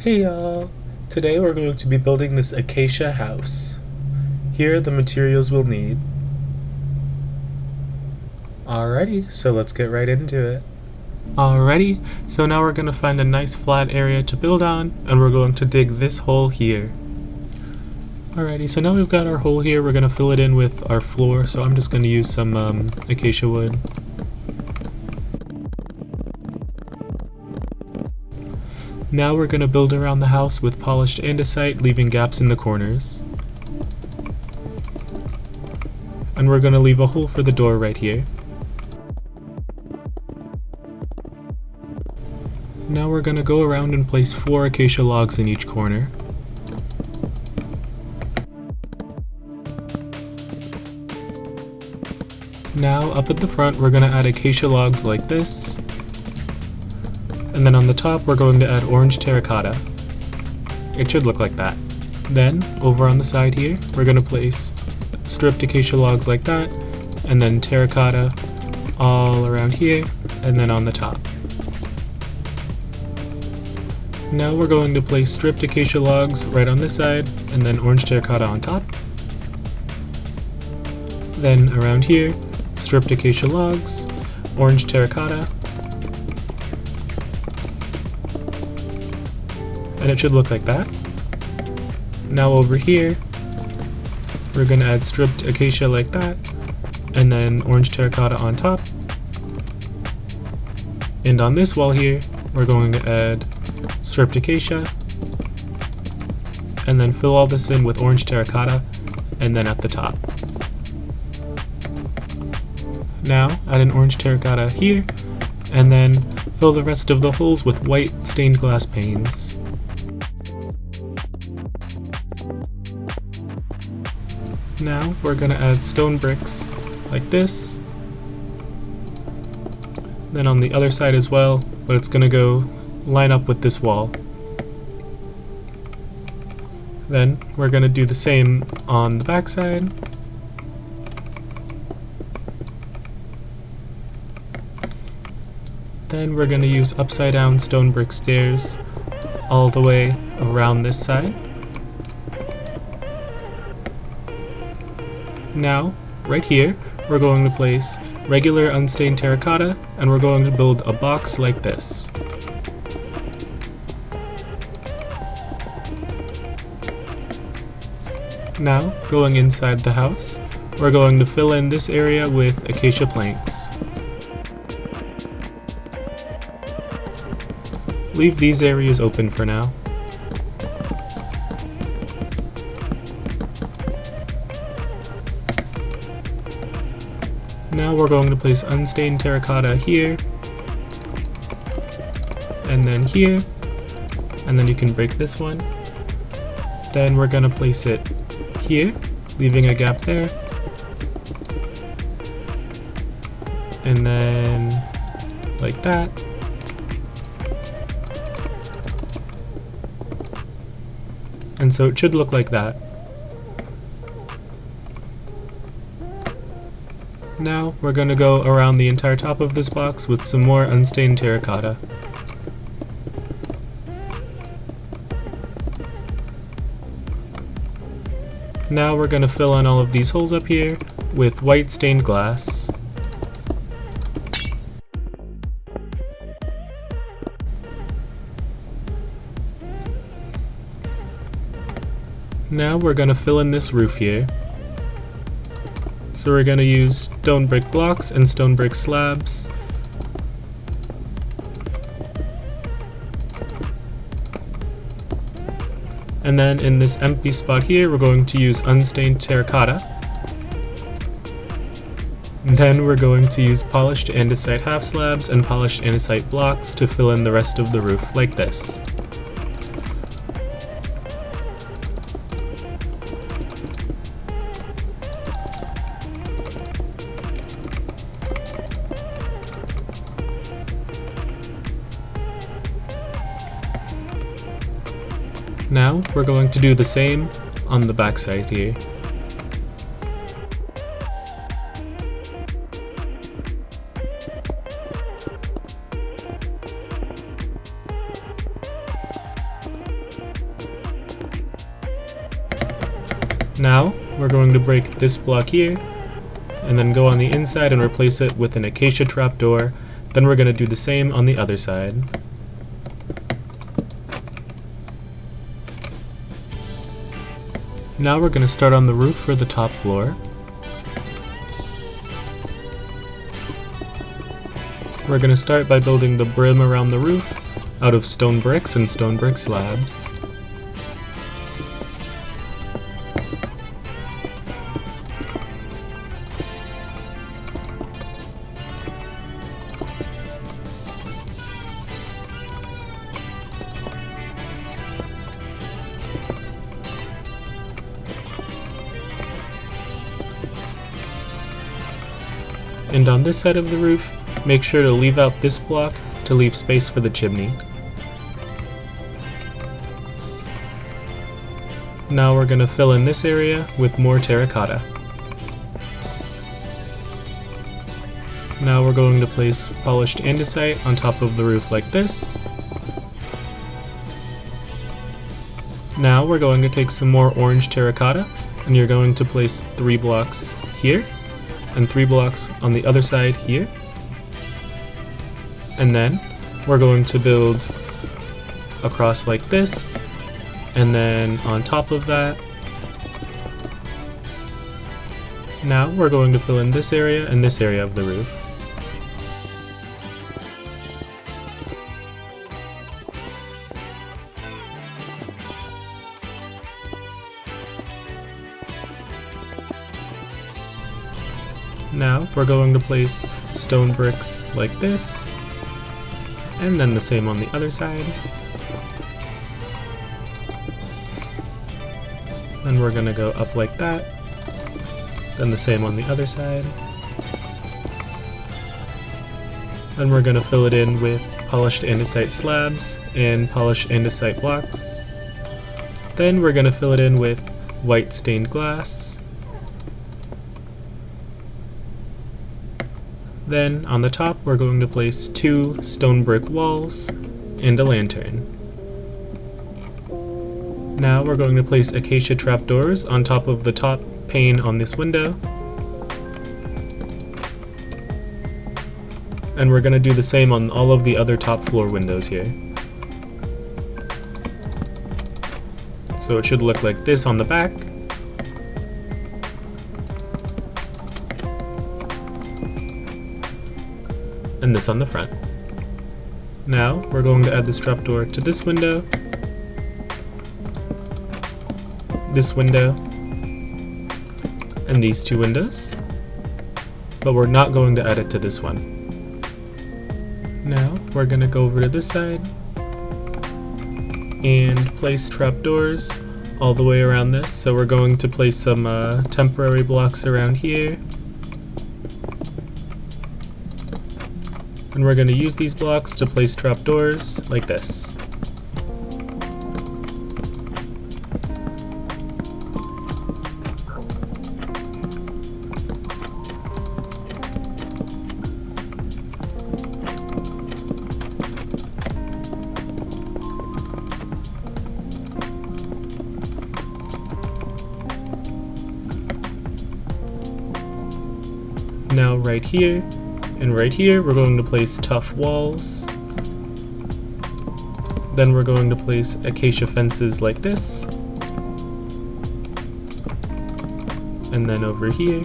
Hey y'all! Today we're going to be building this acacia house. Here are the materials we'll need. Alrighty, so let's get right into it. Alrighty, so now we're going to find a nice flat area to build on, and we're going to dig this hole here. Alrighty, so now we've got our hole here, we're going to fill it in with our floor, so I'm just going to use some acacia wood. Now we're going to build around the house with polished andesite, leaving gaps in the corners. And we're going to leave a hole for the door right here. Now we're going to go around and place 4 acacia logs in each corner. Now up at the front we're going to add acacia logs like this. And then on the top we're going to add orange terracotta. It should look like that. Then, over on the side here, we're going to place stripped acacia logs like that, and then terracotta all around here, and then on the top. Now we're going to place stripped acacia logs right on this side, and then orange terracotta on top. Then around here, stripped acacia logs, orange terracotta, and it should look like that. Now over here, we're going to add stripped acacia like that, and then orange terracotta on top. And on this wall here, we're going to add stripped acacia, and then fill all this in with orange terracotta, and then at the top. Now add an orange terracotta here, and then fill the rest of the holes with white stained glass panes. Now we're going to add stone bricks like this, then on the other side as well, but it's going to go line up with this wall. Then we're going to do the same on the back side. Then we're going to use upside down stonebrick stairs all the way around this side. Now, right here, we're going to place regular unstained terracotta, and we're going to build a box like this. Now, going inside the house, we're going to fill in this area with acacia planks. Leave these areas open for now. Now we're going to place unstained terracotta here, and then here, and then you can break this one. Then we're going to place it here, leaving a gap there, and then like that. And so it should look like that. Now we're going to go around the entire top of this box with some more unstained terracotta. Now we're going to fill in all of these holes up here with white stained glass. Now we're going to fill in this roof here. So we're going to use stone brick blocks and Stonebrick Slabs. And then in this empty spot here, we're going to use unstained terracotta. Then we're going to use polished andesite half slabs and polished andesite blocks to fill in the rest of the roof like this. Now we're going to do the same on the back side here. Now we're going to break this block here and then go on the inside and replace it with an Acacia Trapdoor. Then we're going to do the same on the other side. Now we're going to start on the roof for the top floor. We're going to start by building the brim around the roof out of stone bricks and Stonebrick Slabs. And on this side of the roof, make sure to leave out this block to leave space for the chimney. Now we're going to fill in this area with more terracotta. Now we're going to place polished andesite on top of the roof like this. Now we're going to take some more orange terracotta and you're going to place 3 blocks here and 3 blocks on the other side here. And then we're going to build across like this, and then on top of that. Now we're going to fill in this area and this area of the roof. Now we're going to place stone bricks like this, and then the same on the other side. Then we're going to go up like that, then the same on the other side. Then we're going to fill it in with polished andesite slabs and polished andesite blocks. Then we're going to fill it in with white stained glass. Then on the top we're going to place 2 stone brick walls and a lantern. Now we're going to place acacia trapdoors on top of the top pane on this window. And we're going to do the same on all of the other top floor windows here. So it should look like this on the back. And this on the front. Now we're going to add this trapdoor to this window, and these 2 windows, but we're not going to add it to this one. Now we're going to go over to this side and place trapdoors all the way around this. So we're going to place some temporary blocks around here. And we're going to use these blocks to place trapdoors like this. Now right here and right here we're going to place Tuff walls. Then we're going to place Acacia Fences like this. And then over here.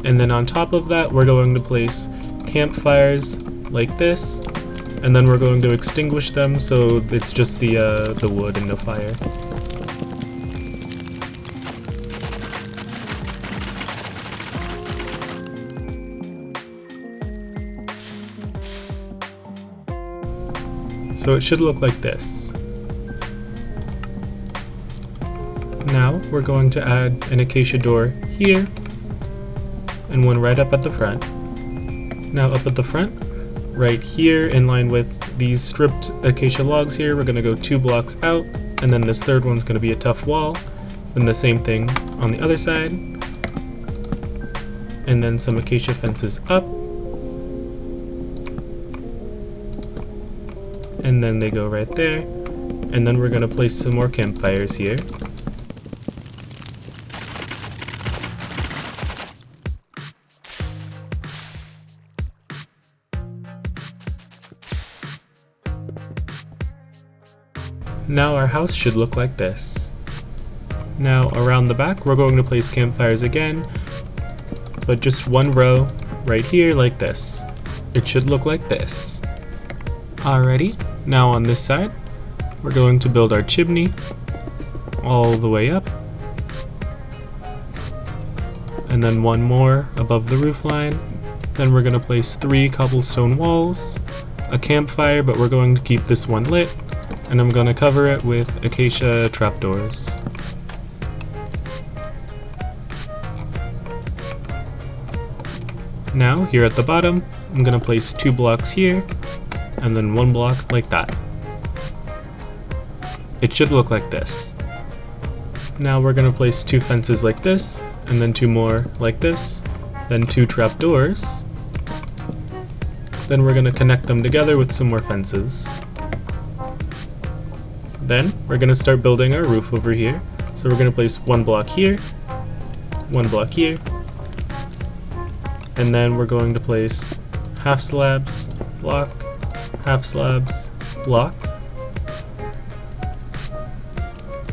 And then on top of that we're going to place campfires like this. And then we're going to extinguish them so it's just the wood and no fire. So it should look like this. Now we're going to add an acacia door here and one right up at the front. Now up at the front, right here in line with these stripped acacia logs here, we're going to go 2 blocks out, and then this third one's going to be a Tuff wall, then the same thing on the other side, and then some acacia fences up. And then they go right there, and then we're going to place some more campfires here. Now our house should look like this. Now around the back we're going to place campfires again, but just one row right here like this. It should look like this. Alrighty, now on this side we're going to build our chimney all the way up, and then one more above the roof line. Then we're going to place 3 cobblestone walls, a campfire, but we're going to keep this one lit, and I'm going to cover it with Acacia Trapdoors. Now, here at the bottom, I'm going to place 2 blocks here, and then 1 block like that. It should look like this. Now we're going to place 2 fences like this, and then 2 more like this, then 2 trapdoors. Then we're going to connect them together with some more fences. Then we're going to start building our roof over here. So we're going to place 1 block here, 1 block here, and then we're going to place half slabs, block, half slabs, block.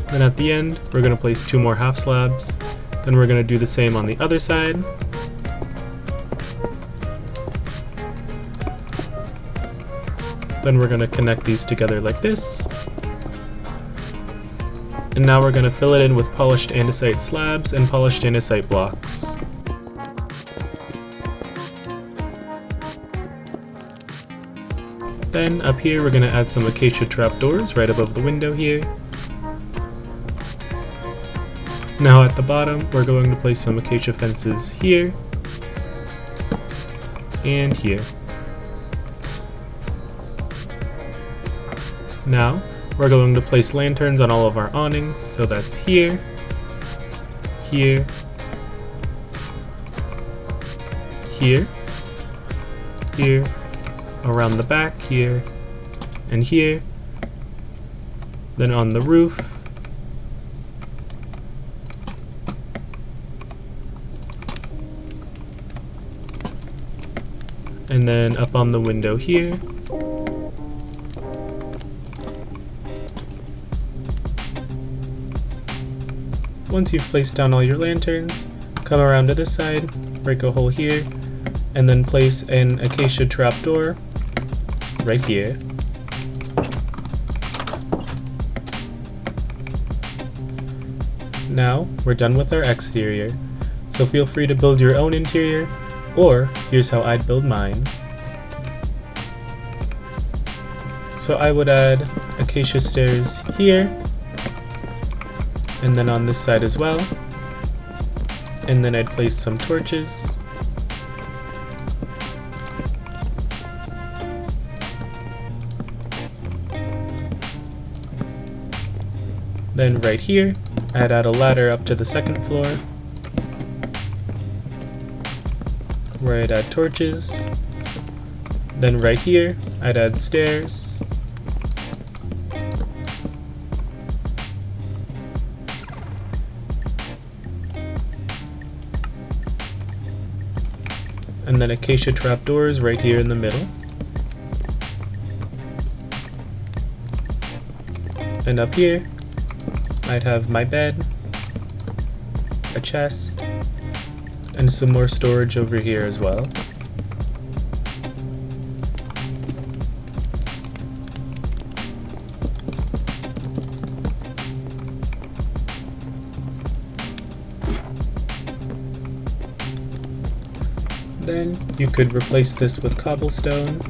Then at the end, we're going to place 2 more half slabs. Then we're going to do the same on the other side. Then we're going to connect these together like this. And now we're going to fill it in with polished andesite slabs and polished andesite blocks. Then up here we're going to add some acacia trapdoors right above the window here. Now at the bottom we're going to place some acacia fences here and here. Now we're going to place lanterns on all of our awnings, so that's here, here, here, here, around the back here, and here, then on the roof, and then up on the window here. Once you've placed down all your lanterns, come around to this side, break a hole here, and then place an acacia trapdoor right here. Now we're done with our exterior, so feel free to build your own interior, or here's how I'd build mine. So I would add acacia stairs here, and then on this side as well, and then I'd place some torches, then right here I'd add a ladder up to the second floor, where I'd add torches, then right here I'd add stairs, and then acacia trapdoors right here in the middle. And up here, I'd have my bed, a chest, and some more storage over here as well. Then you could replace this with cobblestone.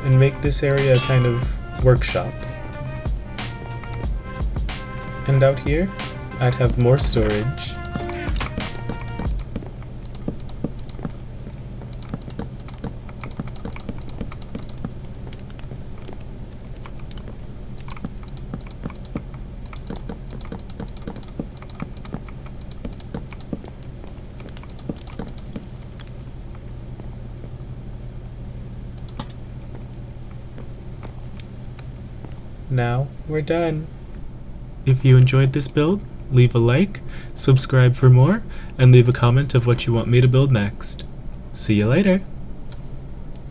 And make this area a kind of workshop. And out here, I'd have more storage. Now we're done. If you enjoyed this build, leave a like, subscribe for more, and leave a comment of what you want me to build next. See you later!